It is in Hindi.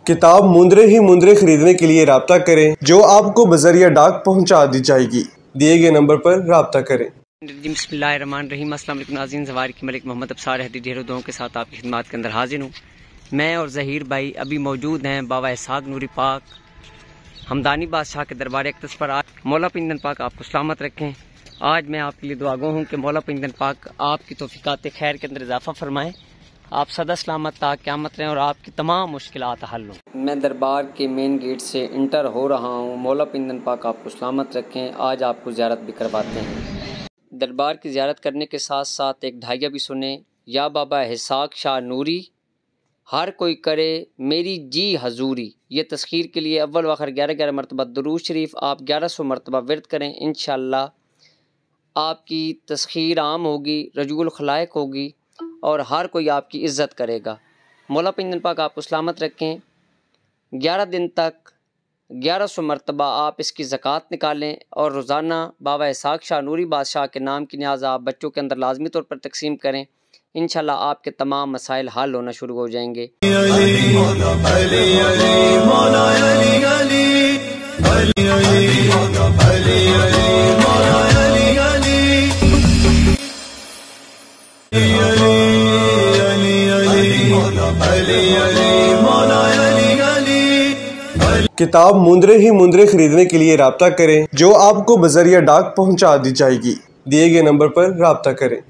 किताब मुंदरे ही मुंदरे खरीदने के लिए राब्ता करें, जो आपको बजरिया डाक पहुंचा दी जाएगी। दिए गए नंबर पर राब्ता करें। बिस्मिल्लाहिर्रहमानिर्रहीम। अस्सलाम वालेकुम नाज़रीन, ज़वार की मलिक मोहम्मद अबसार हदी ढेरों दुआओं के साथ आपकी खिदमत के अंदर हाजिर हूँ। मैं और ज़हीर भाई अभी मौजूद हैं बाबा इसहाक नूरी पाक हमदानी बादशाह के दरबार अक़दस पर। आज मौला पिंजन पाक आपको सलामत रखें। आज मैं आपके लिए दुआगो हूँ कि मौला पिंजन पाक आपकी तौफीकात खैर के अंदर इजाफा फरमाएँ, आप सदा सलामत ता क़यामत रहें और आपकी तमाम मुश्किलात हल हों। मैं दरबार के मेन गेट से इंटर हो रहा हूँ। मौला पिंजन पाक आपको सलामत रखें। आज आपको ज़ियारत भी करवाते हैं। दरबार की ज़ियारत करने के साथ साथ एक ढाइया भी सुने। या बाबा इसहाक शाह नूरी, हर कोई करे मेरी जी हजूरी। ये तस्खीर के लिए अव्वल वखर 11-11 मरतबा दुरूद शरीफ आप 1100 मरतबा विर्द करें। इंशाअल्लाह आपकी तस्खीर आम होगी, रजूल खलाइक होगी और हर कोई आपकी इज़्ज़त करेगा। मौला पिंजन पाक आपको सलामत रखें। 11 दिन तक 1100 मरतबा आप इसकी ज़कात निकालें और रोज़ाना बाबा इसहाक शाह नूरी बादशाह के नाम की न्याज़ आप बच्चों के अंदर लाजमी तौर पर तकसीम करें। इंशाल्लाह आपके तमाम मसाइल हल होना शुरू हो जाएंगे। किताब मुंदरे ही मुंदरे खरीदने के लिए राब्ता करें, जो आपको बजरिया डाक पहुंचा दी जाएगी। दिए गए नंबर पर राब्ता करें।